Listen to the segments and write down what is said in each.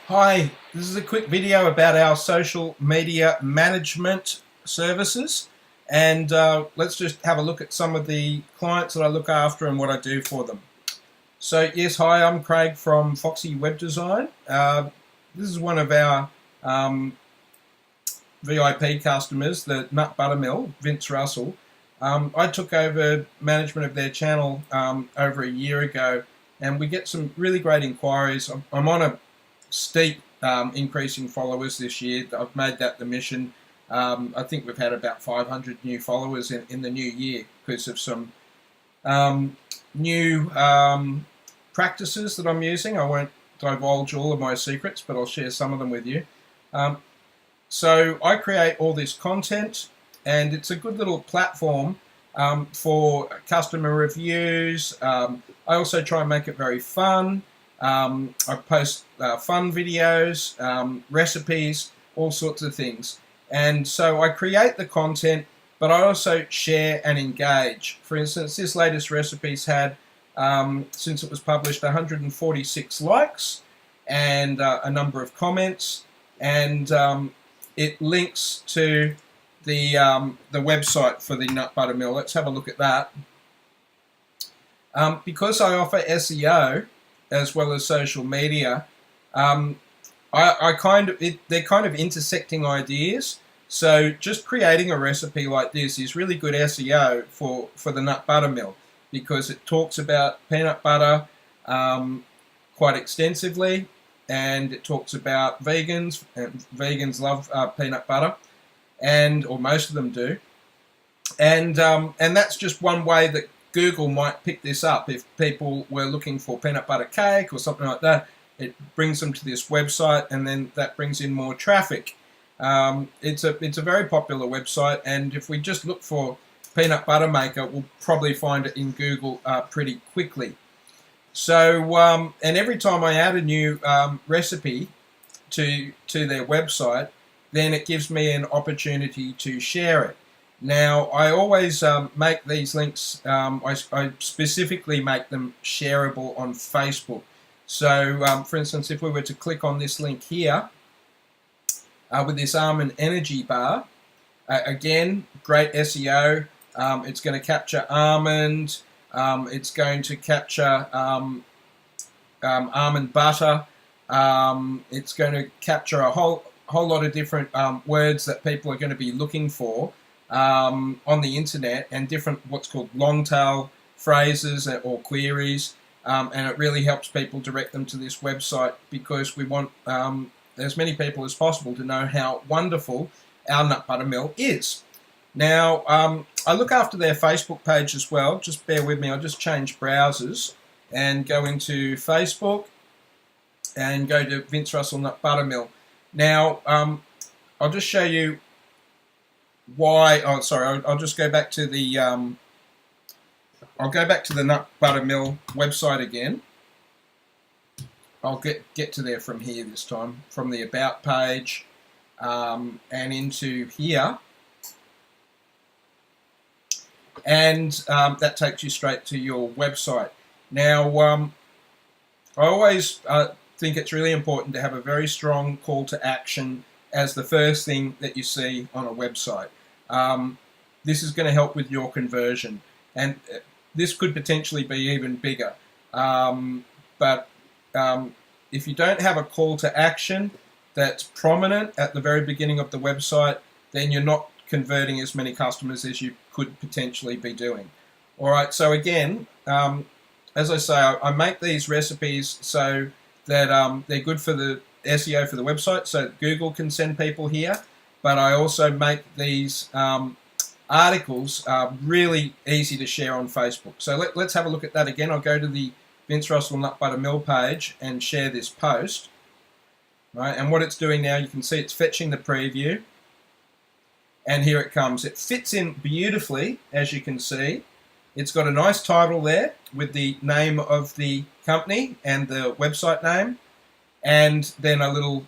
Hi, this is a quick video about our social media management services, and let's just have a look at some of the clients that I look after and what I do for them. So yes, hi, I'm Craig from Foxy Web Design. This is one of our VIP customers, the Nut Buttermill, Vince Russell. I took over management of their channel over a year ago, and we get some really great inquiries. I'm on a steep increase in followers this year. I've made that the mission. I think we've had about 500 new followers in the new year because of some new practices that I'm using. I won't divulge all of my secrets, but I'll share some of them with you. So I create all this content, and it's a good little platform for customer reviews. I also try and make it very fun. I post fun videos, recipes, all sorts of things. And so I create the content, but I also share and engage. For instance, this latest recipe's had, since it was published, 146 likes and a number of comments, and it links to the website for the Nut Buttermill. Let's have a look at that. Because I offer SEO as well as social media, they're kind of intersecting ideas. So just creating a recipe like this is really good SEO for the Nut Buttermill, because it talks about peanut butter quite extensively, and it talks about vegans, and vegans love peanut butter, or most of them do, and that's just one way that Google might pick this up. If people were looking for peanut butter cake or something like that, it brings them to this website, and then that brings in more traffic. It's a very popular website, and if we just look for peanut butter maker, we'll probably find it in Google pretty quickly. So, and every time I add a new recipe to their website, then it gives me an opportunity to share it. Now, I always make these links, I specifically make them shareable on Facebook. So, for instance, if we were to click on this link here, with this almond energy bar, again, great SEO. It's going to capture almond, it's going to capture almond butter, it's going to capture a whole lot of different words that people are going to be looking for on the internet, and different what's called long tail phrases or queries, and it really helps people direct them to this website, because we want as many people as possible to know how wonderful our Nut Buttermill is. Now, I look after their Facebook page as well. Just bear with me, I'll just change browsers and go into Facebook and go to Vince Russell Nut Buttermill. Now, I'll just show you why. Oh, sorry. I'll just go back to the. I'll go back to the Nut Buttermill website again. I'll get to there from here this time, from the About page, and into here, and that takes you straight to your website. Now, I always think it's really important to have a very strong call to action as the first thing that you see on a website. This is going to help with your conversion, and this could potentially be even bigger. But if you don't have a call to action that's prominent at the very beginning of the website, then you're not converting as many customers as you could potentially be doing. All right, so again, as I say, I make these recipes so that they're good for the SEO for the website, so that Google can send people here, but I also make these articles really easy to share on Facebook. So let's have a look at that again. I'll go to the Vince Russell Nut Buttermill page and share this post. Right, and what it's doing now, you can see it's fetching the preview, and here it comes. It fits in beautifully, as you can see. It's got a nice title there with the name of the company and the website name, and then a little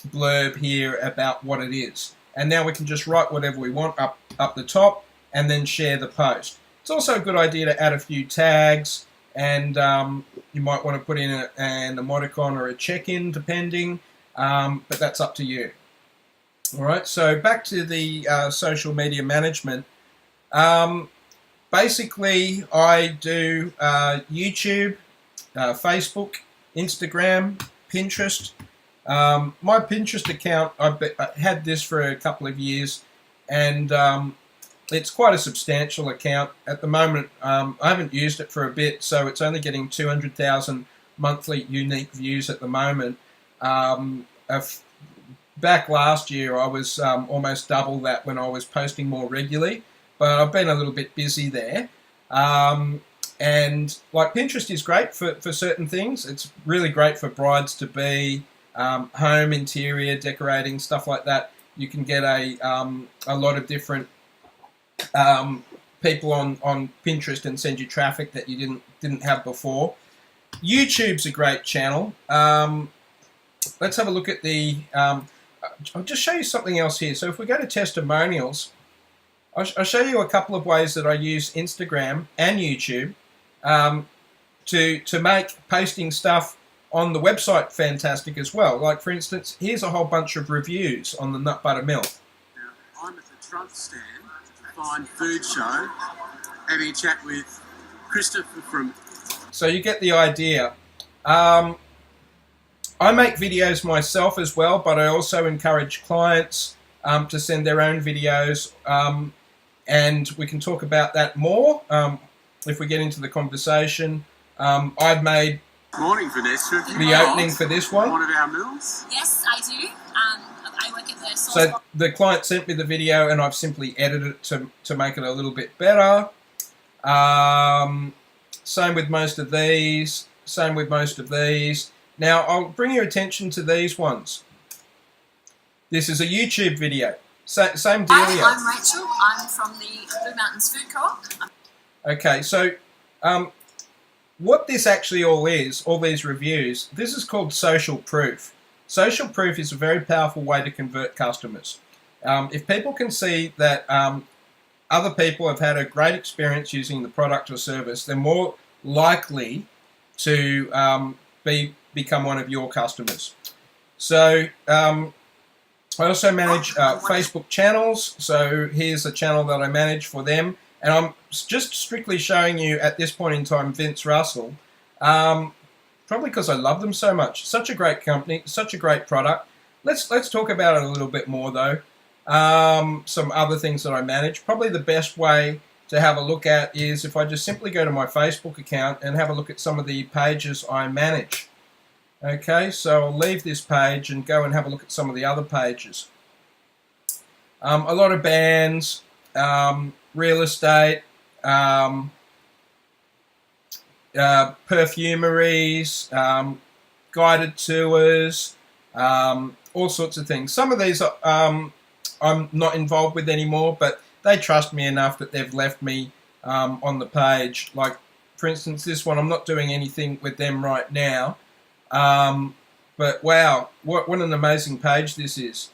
blurb here about what it is. And now we can just write whatever we want up the top and then share the post. It's also a good idea to add a few tags and you might want to put in an emoticon or a check-in, depending, but that's up to you. All right, so back to the social media management. Basically, I do YouTube, Facebook, Instagram, Pinterest. My Pinterest account, I had this for a couple of years, and it's quite a substantial account. At the moment, I haven't used it for a bit, so it's only getting 200,000 monthly unique views at the moment. Back last year, I was almost double that when I was posting more regularly, but I've been a little bit busy there. And like Pinterest is great for certain things. It's really great for brides-to-be, home interior decorating, stuff like that. You can get a lot of different people on Pinterest and send you traffic that you didn't have before. YouTube's a great channel. Let's have a look at the. I'll just show you something else here. So if we go to testimonials, I'll show you a couple of ways that I use Instagram and YouTube to make posting stuff on the website fantastic as well. Like, for instance, here's a whole bunch of reviews on the nut butter milk. Now, I'm at the Trump stand, fine food show, having a chat with Christopher from... So you get the idea. I make videos myself as well, but I also encourage clients to send their own videos, and we can talk about that more if we get into the conversation. I've made Morning, Vanessa. the opening for this one. One of our mills? Yes, I do. I work at the sauce. So the client sent me the video, and I've simply edited it to make it a little bit better. Same with most of these. Same with most of these. Now, I'll bring your attention to these ones. This is a YouTube video. Same deal here. Hi, I'm Rachel. I'm from the Blue Mountains Food Co-op. Okay, so what this actually all is, all these reviews, this is called social proof. Social proof is a very powerful way to convert customers. If people can see that other people have had a great experience using the product or service, they're more likely to become one of your customers. So I also manage Facebook channels. So here's a channel that I manage for them. And I'm just strictly showing you at this point in time Vince Russell, probably because I love them so much. Such a great company, such a great product. Let's talk about it a little bit more though. Some other things that I manage. Probably the best way to have a look at is if I just simply go to my Facebook account and have a look at some of the pages I manage. Okay, so I'll leave this page and go and have a look at some of the other pages. A lot of bands, real estate, perfumeries, guided tours, all sorts of things. Some of these I'm not involved with anymore, but they trust me enough that they've left me on the page. Like, for instance, this one, I'm not doing anything with them right now. But wow, what an amazing page this is.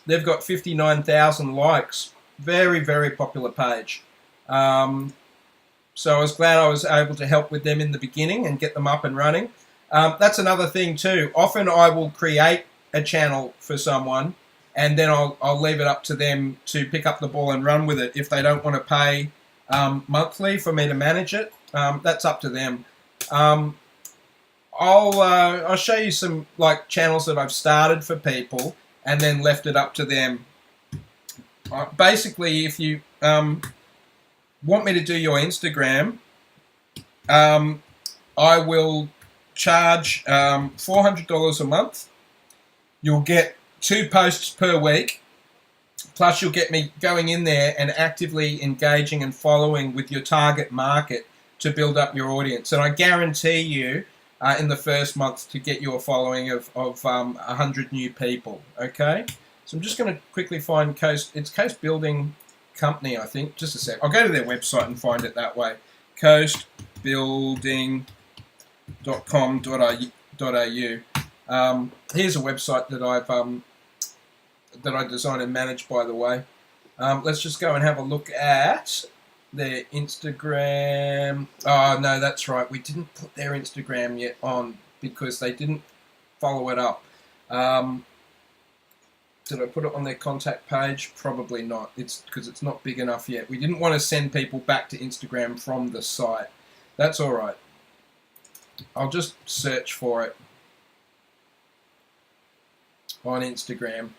They've got 59,000 likes. Very, very popular page. So I was glad I was able to help with them in the beginning and get them up and running. That's another thing too. Often I will create a channel for someone and then I'll leave it up to them to pick up the ball and run with it. If they don't want to pay monthly for me to manage it, that's up to them. I'll show you some like channels that I've started for people and then left it up to them. Basically, if you want me to do your Instagram, I will charge $400 a month. You'll get 2 posts per week, plus you'll get me going in there and actively engaging and following with your target market to build up your audience. And I guarantee you in the first month to get you a following of 100 new people. Okay, so I'm just going to quickly find Coast. It's Coast Building Company, I think. Just a sec. I'll go to their website and find it that way. coastbuilding.com.au. Here's a website that I designed and managed, by the way. Let's just go and have a look at their Instagram. Oh, no, that's right. We didn't put their Instagram yet on because they didn't follow it up. Did I put it on their contact page? Probably not. It's because it's not big enough yet. We didn't want to send people back to Instagram from the site. That's all right. I'll just search for it on Instagram.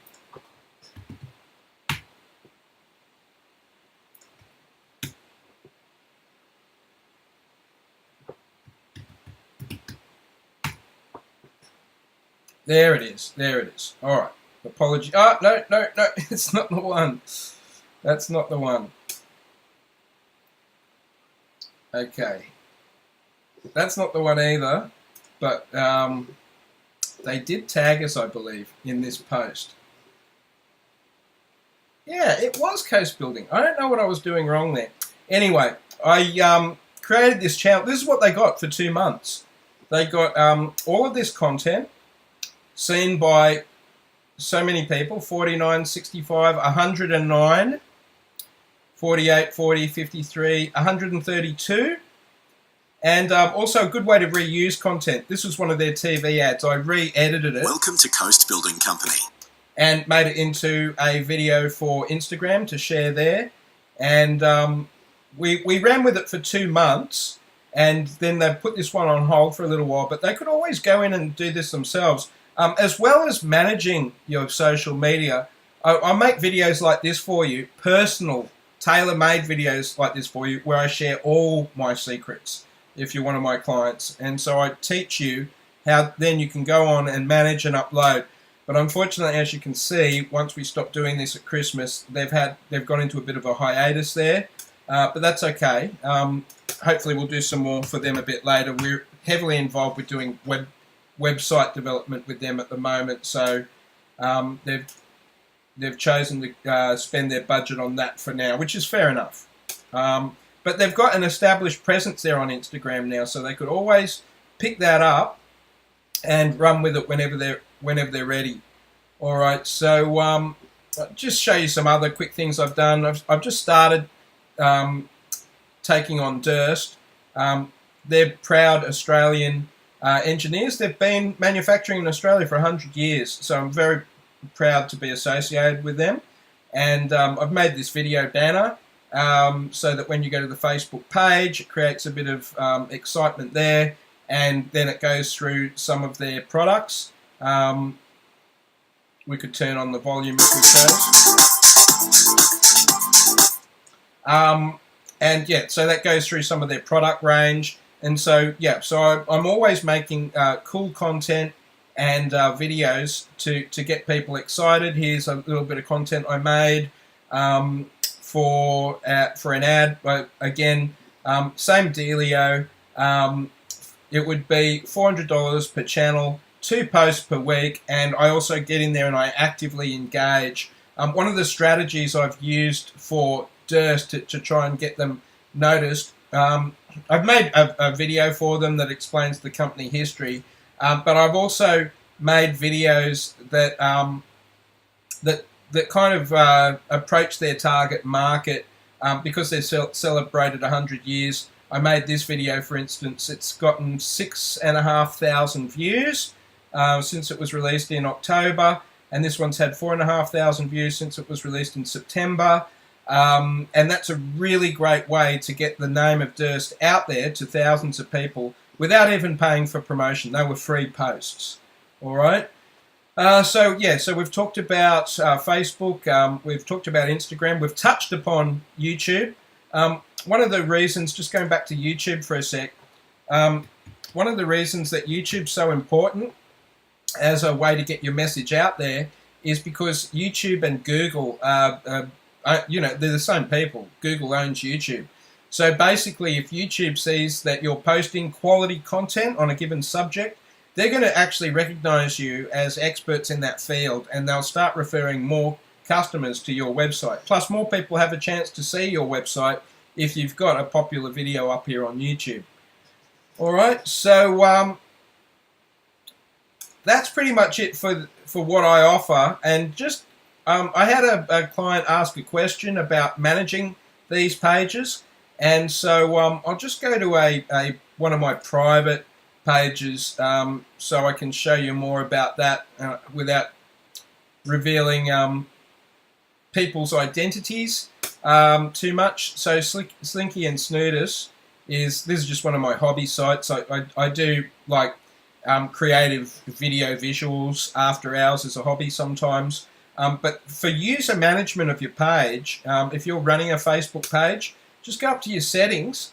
There it is. There it is. All right. Apology. Oh, no. It's not the one. That's not the one. Okay. That's not the one either. But they did tag us, I believe, in this post. Yeah, it was Coast Building. I don't know what I was doing wrong there. Anyway, I created this channel. This is what they got for 2 months. They got all of this content seen by so many people, 49, 65, 109, 48, 40, 53, 132. And also a good way to reuse content. This was one of their TV ads. I re-edited it. Welcome to Coast Building Company. And made it into a video for Instagram to share there. And we ran with it for 2 months. And then they put this one on hold for a little while. But they could always go in and do this themselves. As well as managing your social media, I make videos like this for you, personal, tailor-made videos like this for you, where I share all my secrets if you're one of my clients. And so I teach you how then you can go on and manage and upload. But unfortunately, as you can see, once we stop doing this at Christmas, they've gone into a bit of a hiatus there. But that's okay. Hopefully we'll do some more for them a bit later. We're heavily involved with doing website development with them at the moment, so they've chosen to spend their budget on that for now, which is fair enough. But they've got an established presence there on Instagram now, so they could always pick that up and run with it whenever they're ready. All right, so I'll just show you some other quick things I've done. I've just started taking on Durst. They're proud Australian engineers. They've been manufacturing in Australia for 100 years, so I'm very proud to be associated with them. And I've made this video banner so that when you go to the Facebook page, it creates a bit of excitement there, and then it goes through some of their products. We could turn on the volume if we chose. And yeah, so that goes through some of their product range. And so, yeah, so I'm always making cool content and videos to get people excited. Here's a little bit of content I made for an ad. But again, same dealio. It would be $400 per channel, 2 posts per week, and I also get in there and I actively engage. One of the strategies I've used for Durst to try and get them noticed, I've made a video for them that explains the company history, but I've also made videos that that kind of approach their target market because they've celebrated 100 years. I made this video, for instance. It's gotten 6,500 views since it was released in October, and this one's had 4,500 views since it was released in September. And that's a really great way to get the name of Durst out there to thousands of people without even paying for promotion. They were free posts. All right. So we've talked about Facebook. We've talked about Instagram. We've touched upon YouTube. One of the reasons, just going back to YouTube for a sec, one of the reasons that YouTube's so important as a way to get your message out there is because YouTube and Google they're the same people. Google owns YouTube. So basically, if YouTube sees that you're posting quality content on a given subject, they're going to actually recognize you as experts in that field, and they'll start referring more customers to your website. Plus, more people have a chance to see your website if you've got a popular video up here on YouTube. All right, so that's pretty much it for what I offer. And just I had a client ask a question about managing these pages, And so I'll just go to one of my private pages so I can show you more about that without revealing people's identities too much. So Slinky and Snooters this is just one of my hobby sites. I do like creative video visuals after hours as a hobby sometimes. But for user management of your page, if you're running a Facebook page, just go up to your settings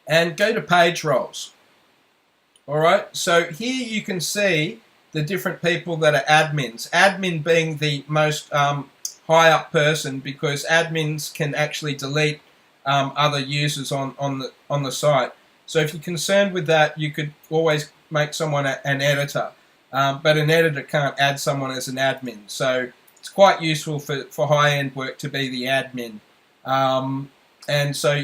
and go to page roles. Alright, so here you can see the different people that are admins. Admin being the most high up person, because admins can actually delete other users on the site. So if you're concerned with that, you could always make someone an editor. But an editor can't add someone as an admin. So it's quite useful for high-end work to be the admin. And so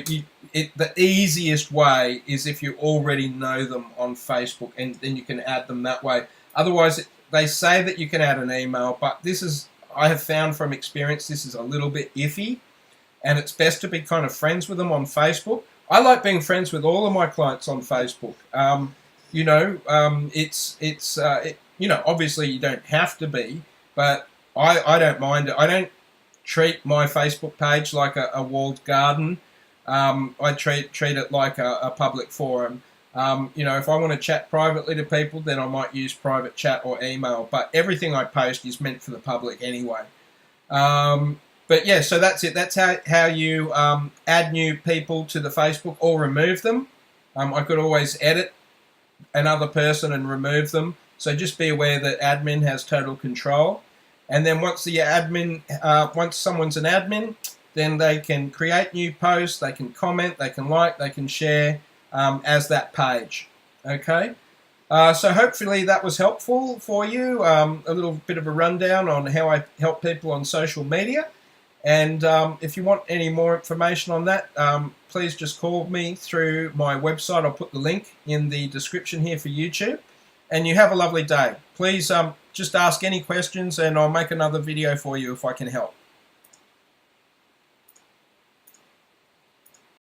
the easiest way is if you already know them on Facebook, and then you can add them that way. Otherwise, they say that you can add an email, but I have found from experience, this is a little bit iffy, and it's best to be kind of friends with them on Facebook. I like being friends with all of my clients on Facebook. Obviously you don't have to be, but I don't mind it. I don't treat my Facebook page like a walled garden. I treat it like a public forum. If I want to chat privately to people, then I might use private chat or email, but everything I post is meant for the public anyway. But yeah, so that's it. That's how you add new people to the Facebook or remove them. I could always edit another person and remove them. So just be aware that admin has total control. And then once someone's an admin, then they can create new posts, they can comment, they can like, they can share as that page. Okay. So hopefully that was helpful for you. A little bit of a rundown on how I help people on social media. And if you want any more information on that, please just call me through my website. I'll put the link in the description here for YouTube. And you have a lovely day. Please just ask any questions, and I'll make another video for you if I can help.